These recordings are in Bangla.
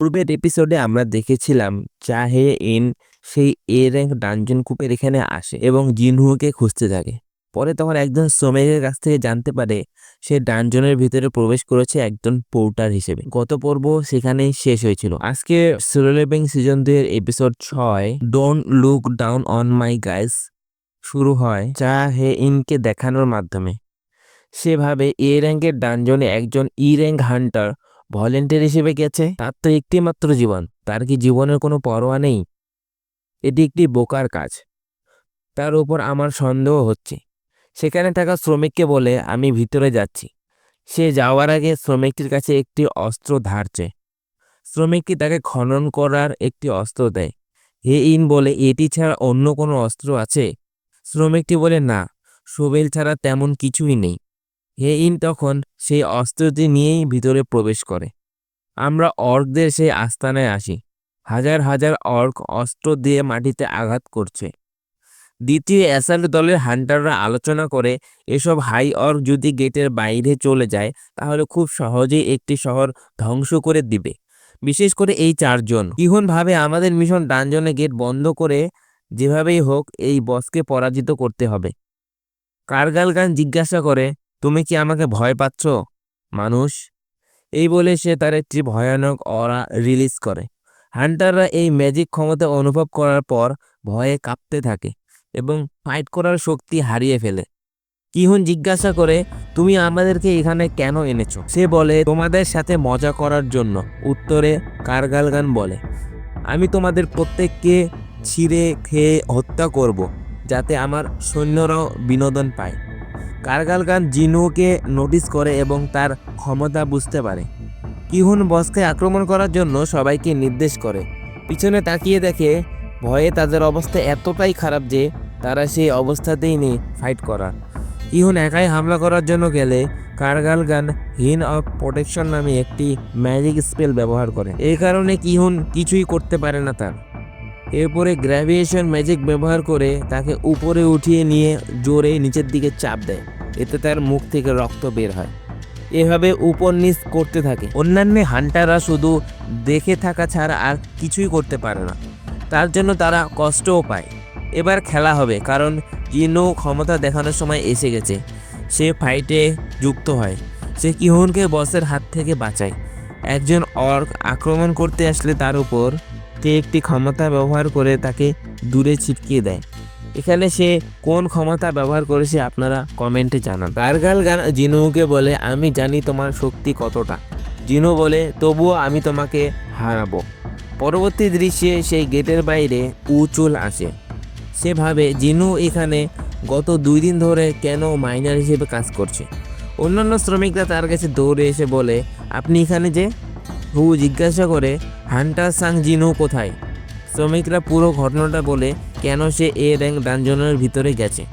পূর্বের এপিসোডে আমরা দেখেছিলাম চাহে ইন সেই এ র্যাঙ্ক ডানজন কূপের এখানে আসে এবং জিনহুকে খুঁজতে থাকে। পরে তখন একজন শ্রমিকের কাছ থেকে জানতে পারে সে ডানজনের ভিতরে প্রবেশ করেছে একজন পোর্টার হিসেবে। গত পর্ব সেখানেই শেষ হয়েছিল। আজকে সোলো লেভেলিং সিজন 2 এর episode 6 don't look down on my guys শুরু হয় চা হে ইনকে দেখানোর মাধ্যমে। সেভাবে এ র্যাঙ্কের ডানজনে একজন ই র্যাঙ্ক হান্টার ভলেন্টিয়ার হিসেবে গেছে। তার তো একটি মাত্র জীবন, তার কি জীবনের কোনো পরোয়া নেই? এটি একটি বোকার কাজ। তার উপর আমার সন্দেহ হচ্ছে। সেখানে থাকা শ্রমিককে বলে আমি ভিতরে যাচ্ছি। সে যাওয়ার আগে শ্রমিকটির কাছে একটি অস্ত্র ধার চায়। শ্রমিকটি তাকে খনন করার একটি অস্ত্র দেয়। হে ইন বলে এটি ছাড়া অন্য কোনো অস্ত্র আছে? শ্রমিকটি বলে না, শোবেল ছাড়া তেমন কিছুই নেই। হে ইন তখন সেই অস্ত্রটি নিয়েই ভিতরে প্রবেশ করে। আমরা অর্কদের সেই আস্তানায় আসি। হাজার হাজার অর্ক অস্ত্র দিয়ে মাটিতে আঘাত করছে। দ্বিতীয় অ্যাসাল্ট দলের হান্টাররা আলোচনা করে এসব হাই অর্ক যদি গেটের বাইরে চলে যায় তাহলে খুব সহজেই একটি শহর ধ্বংস করে দিবে, বিশেষ করে এই 4 জন। কিহন ভাবে আমাদের মিশন ডানজনে গেট বন্ধ করে যেভাবেই হোক এই বসকে পরাজিত করতে হবে। কারগালগান জিজ্ঞাসা করে, তুমি কি আমাকে ভয় পাচ্ছ মানুষ? এই বলে সে তার একটি ভয়ানক অরা রিলিজ করে। হান্টাররা এই ম্যাজিক ক্ষমতা অনুভব করার পর ভয়ে কাঁপতে থাকে এবং ফাইট করার শক্তি হারিয়ে ফেলে। কিহুন জিজ্ঞাসা করে, তুমি আমাদেরকে এখানে কেন এনেছো? সে বলে, তোমাদের সাথে মজা করার জন্য। উত্তরে কারগালগান বলে, আমি তোমাদের প্রত্যেককে ছিঁড়ে খেয়ে হত্যা করব, যাতে আমার সৈন্যরাও বিনোদন পায়। কারগালগান জিনুকে নোটিস করে এবং তার ক্ষমতা বুঝতে পারে। কিহুন বসকে আক্রমণ করার জন্য সবাইকে নির্দেশ করে। পিছনে তাকিয়ে দেখে ভয়ে তাদের অবস্থা এতটাই খারাপ যে তারা সেই অবস্থাতেই নেই ফাইট করার। কিহুন একাই হামলা করার জন্য গেলে কারগালগান হিন অফ প্রোটেকশন নামে একটি ম্যাজিক স্পেল ব্যবহার করে। এই কারণে কিহুন কিছুই করতে পারে না তার। এরপরে গ্র্যাভিয়েশন ম্যাজিক ব্যবহার করে তাকে উপরে উঠিয়ে নিয়ে জোরে নিচের দিকে চাপ দেয়। এতে তার মুখ থেকে রক্ত বের হয়। এভাবে উপর নিচ করতে থাকে। অন্যান্য হান্টাররা শুধু দেখে থাকা ছাড়া আর কিছুই করতে পারে না। তার জন্য তারা কষ্টও পায়। এবার খেলা হবে, কারণ জিনো ক্ষমতা দেখানোর সময় এসে গেছে। সে ফাইটে যুক্ত হয়। সে কিহুনকে বসের হাত থেকে বাঁচায়। একজন অর্ক আক্রমণ করতে আসলে তার উপর সে একটি ক্ষমতা ব্যবহার করে তাকে দূরে ছিটকিয়ে দেয়। এখানে সে কোন ক্ষমতা ব্যবহার করেছে আপনারা কমেন্টে জানান। কারগালগান জিনুকে বলে, আমি জানি তোমার শক্তি কতটা। জিনু বলে, তবুও আমি তোমাকে হারাবো। পরবর্তী দৃশ্যে সেই গেটের বাইরে উচুল আসে। সে ভাবে জিনু এখানে গত 2 দিন ধরে কেন মাইনার হিসেবে কাজ করছে। অন্যান্য শ্রমিকরা তার কাছে দৌড়ে এসে বলে, আপনি এখানে যে? হু জিজ্ঞাসা করে, হান্টার সাং জিনু কোথায়? শ্রমিকরা পুরো ঘটনাটা বলে কেন সে এ র্যাঙ্ক ডানজনের ভিতরে গেছে।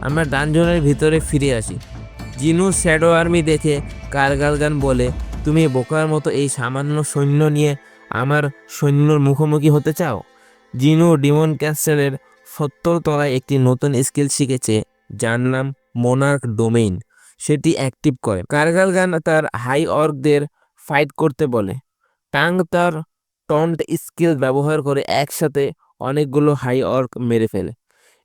আমরা ডানজনের ভিতরে ফিরে আসি। জিনু শ্যাডো আর্মি দেখে কারগালগান বলে, তুমি বোকার মতো এই সামান্য সৈন্য নিয়ে আমার সৈন্যর মুখোমুখি হতে চাও? জিনু ডিমন ক্যাসেলের 70 তলায় একটি নতুন স্কিল শিখেছে যার নাম মোনার্ক ডোমেইন। সেটি অ্যাক্টিভ করে। কারগালগান তার হাই অর্কদের ফাইট করতে বলে। টাং তার টন্ট স্কিল ব্যবহার করে একসাথে অনেকগুলো হাই অর্ক মেরে ফেলে।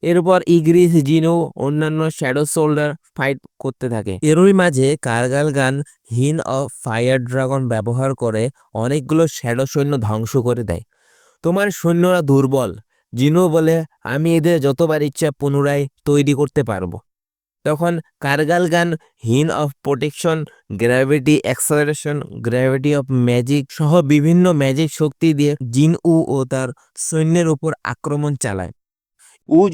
এরপর ইগ্রিস, জিনো, অন্যান্য শ্যাডো সোল্ডার ফাইট করতে থাকে। এরই মাঝে কারগালগান হিন অফ ফায়ার ড্রাগন ব্যবহার করে অনেকগুলো শ্যাডো সৈন্য ধ্বংস করে দেয়। তোমার সৈন্যরা দুর্বল। জিনো বলে, আমি এদের যতবার ইচ্ছা পুনরায় তৈরি করতে পারবো। তখন কারগালগান হিন of protection, gravity acceleration, gravity of magic সহ বিভিন্ন ম্যাজিক শক্তি দিয়ে জিন ও তার সৈন্যের উপর আক্রমণ চালায়।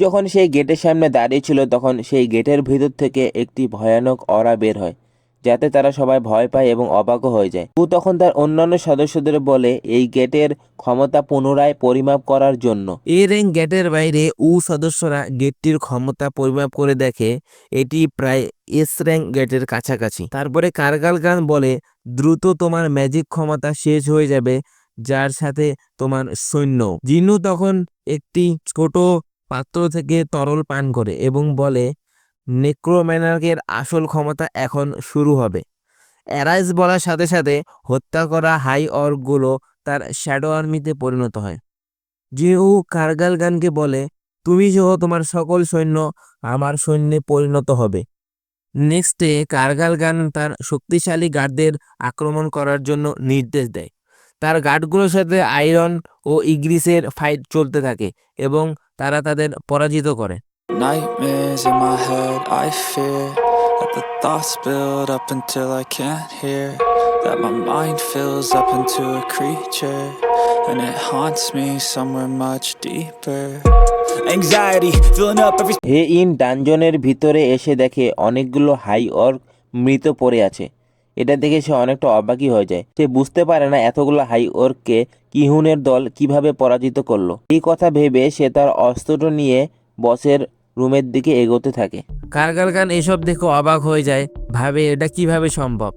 যখন সেই গেটের সামনে দাঁড়িয়ে ছিল তখন সেই গেটের ভিতর থেকে একটি ভয়ানক অরা বের হয়, যাতে তারা সবাই ভয় পায় এবং অবাক হয়ে যায়। তখন তার অন্যান্য সদস্যদের বলে এই গেটের ক্ষমতা পুনরায় পরিমাপ করার জন্য। এই র্যাঙ্ক গেটের বাইরে সদস্যরা গেটটির ক্ষমতা পরিমাপ করে দেখে এটি প্রায় এস র্যাঙ্ক গেটের কাছাকাছি। তারপরে কারগালগান বলে, দ্রুত তোমার ম্যাজিক ক্ষমতা শেষ হয়ে যাবে, যার সাথে তোমার সৈন্য। জিনু তখন একটি ছোট পাত্র থেকে তরল পান করে এবং বলে, নেক্রোম্যানার্কের আসল ক্ষমতা এখন শুরু হবে। অ্যারাইজ বলার সাথে সাথে হত্যা করা হাই অর্কগুলো তার শ্যাডো আর্মিতে পরিণত হয়। জিনহু কার্গাল গানকে বলে, তুমি সহ তোমার সকল সৈন্য আমার সৈন্যে পরিণত হবে। নেক্সট ডে কার্গাল গান তার শক্তিশালী গার্ডদের আক্রমণ করার জন্য নির্দেশ দেয়। তার গার্ডগুলোর সাথে আয়রন ও ইগ্রিসের ফাইট চলতে থাকে এবং তারা তাদের পরাজিত করে। Nightmares in my head, I fear that the thoughts build up until I can't hear, that my mind fills up into a creature, and it haunts me somewhere much deeper. Anxiety filling up every হে ইন ডানজনের ভিতরে এসে দেখে অনেকগুলো হাই অর্ক মৃত পড়ে আছে। এটা দেখে সে অনেকটা অবাকই হয়ে যায়। সে বুঝতে পারে না এতগুলো হাই অর্ককে কিহুনের দল কিভাবে পরাজিত করলো। এই কথা ভেবে সে তার অস্ত্রটা নিয়ে বসের রুমের দিকে এগোতে থাকে। কার্গাল গান এসব দেখে অবাক হয়ে যায়, ভাবে এটা কিভাবে সম্ভব।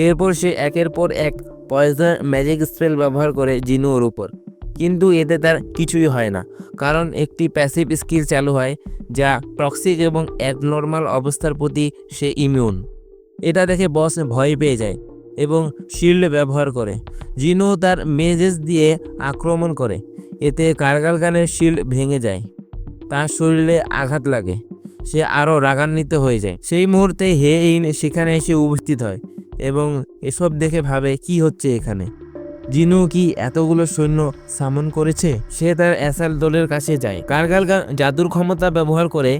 এরপর সে একের পর এক পয়জন ম্যাজিক স্পেল ব্যবহার করে জিনুর উপর, কিন্তু এতে তার কিছুই হয় না, কারণ একটি প্যাসিভ স্কিল চালু হয় যা টক্সিক এবং অ্যাবনর্মাল অবস্থার প্রতি সে ইমিউন। এটা দেখে বস ভয় পেয়ে যায় এবং শিল্ড ব্যবহার করে। জিনু তার মেজেস দিয়ে আক্রমণ করে, এতে কার্গাল গানের শিল্ড ভেঙে যায়, তার শরীরে আঘাত লাগে, সে আরও রাগান্বিত হয়ে যায়। সেই মুহূর্তে হে ইন সেখানে এসে উপস্থিত হয় এবং এসব দেখে ভাবে কি হচ্ছে এখানে। জিনু কি এতগুলো সৈন্য সামন করেছে? সে তার অ্যাসাল দলের কাছে যায়। কার্গাল জাদুর ক্ষমতা ব্যবহার করে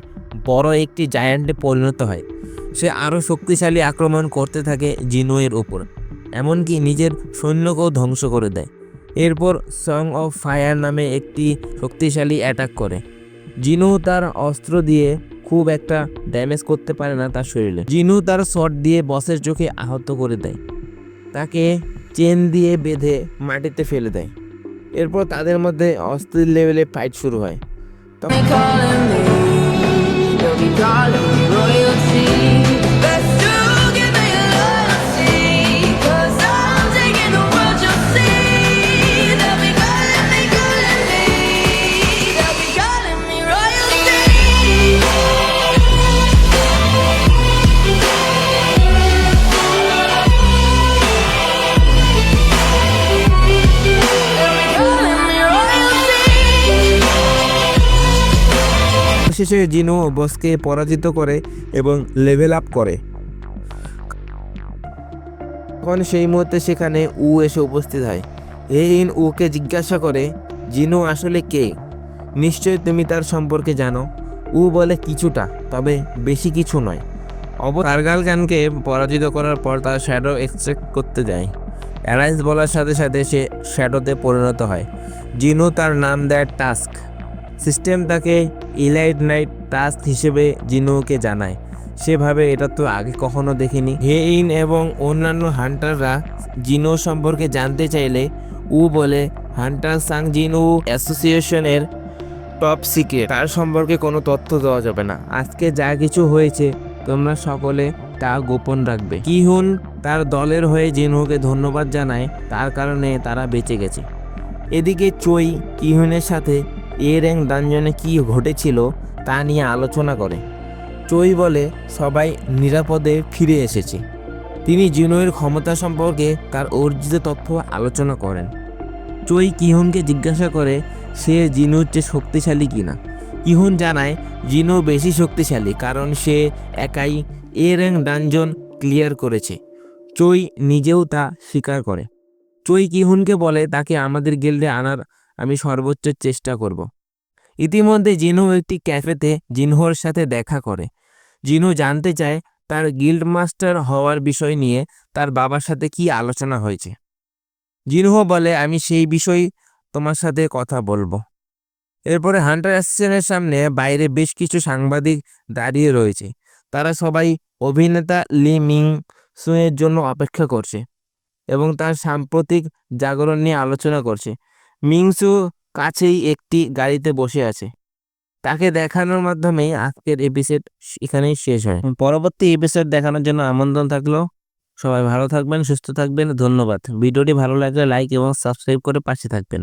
বড় একটি জায়ান্টে পরিণত হয়। সে আরও শক্তিশালী আক্রমণ করতে থাকে জিনুয়ের ওপর, এমনকি নিজের সৈন্যকেও ধ্বংস করে দেয়। এরপর সং অফ ফায়ার নামে একটি শক্তিশালী অ্যাটাক করে। জিনু তার অস্ত্র দিয়ে খুব একটা ড্যামেজ করতে পারে না তার শরীরে। জিনু তার শট দিয়ে বসের চোখে আহত করে দেয়, তাকে চেন দিয়ে বেঁধে মাটিতে ফেলে দেয়। এরপর তাদের মধ্যে অস্থির লেভেলে ফাইট শুরু হয়। শেষে জিনু বসকে পরাজিত করে এবং লেভেল আপ করে। তখন সেই মুহূর্তে সেখানে উ এসে উপস্থিত হয়। হে ইন উকে জিজ্ঞাসা করে, জিনু আসলে কে? নিশ্চয়ই তুমি তার সম্পর্কে জানো। উ বলে, কিছুটা, তবে বেশি কিছু নয়। কার্গাল গানকে পরাজিত করার পর তার শ্যাডো এক্সট্রাক্ট করতে যায়। অ্যালায়েন্স বলার সাথে সাথে সে শ্যাডোতে পরিণত হয়। জিনু তার নাম দেয় টাস্ক। সিস্টেম তাকে ইলাইট নাইট টাস্ক হিসেবে জিনুকে জানায়। সেভাবে এটা তো আগে কখনো দেখিনি। হে ইন এবং অন্যান্য হান্টাররা জিনু সম্পর্কে জানতে চাইলে উ বলে, হান্টার সাং জিনু অ্যাসোসিয়েশনের টপ সিক্রেট, তার সম্পর্কে কোনো তথ্য দেওয়া যাবে না। আজকে যা কিছু হয়েছে তোমরা সকলে তা গোপন রাখবে। কিহুন তার দলের হয়ে জিনুকে ধন্যবাদ জানায়, তার কারণে তারা বেঁচে গেছে। এদিকে চই কিহুনের সাথে এ র্যাঙ্ক ডানজনে কী ঘটেছিল তা নিয়ে আলোচনা করে। চই বলে সবাই নিরাপদে ফিরে এসেছে। তিনি জিনুয়ের ক্ষমতা সম্পর্কে তার অর্জিত তথ্য আলোচনা করেন। চই কিহুনকে জিজ্ঞাসা করে সে জিনুর চেয়ে শক্তিশালী কিনা। কিহুন জানায় জিনু বেশি শক্তিশালী, কারণ সে একাই এ র্যাঙ্ক ডানজন ক্লিয়ার করেছে। চই নিজেও তা স্বীকার করে। চই কিহুনকে বলে তাকে আমাদের গিল্ডে আনার আমি সর্বোচ্চ চেষ্টা করব। ইতিমধ্যে জিনু একটি ক্যাফেতে জিনহোর সাথে দেখা করে। জিনু জানতে চায় তার গিল্ড মাস্টার হওয়ার বিষয় নিয়ে তার বাবার সাথে কি আলোচনা হয়েছে। জিনহো বলে, আমি সেই বিষয় তোমার সাথে কথা বলবো। এরপরে হান্টার অ্যাসোসিয়েশনের সামনে বাইরে বেশ কিছু সাংবাদিক দাঁড়িয়ে রয়েছে। তারা সবাই অভিনেতা লি মিং সুয়ের জন্য অপেক্ষা করছে এবং তার সাম্প্রতিক জাগরণ নিয়ে আলোচনা করছে। মিংসু কাছেই একটি গাড়িতে বসে আছে। তাকে দেখানোর মাধ্যমেই আজকের এপিসোড এখানেই শেষ হয়। পরবর্তী এপিসোড দেখানোর জন্য আমন্ত্রণ থাকলো। সবাই ভালো থাকবেন, সুস্থ থাকবেন। ধন্যবাদ। ভিডিওটি ভালো লাগলে লাইক এবং সাবস্ক্রাইব করে পাশে থাকবেন।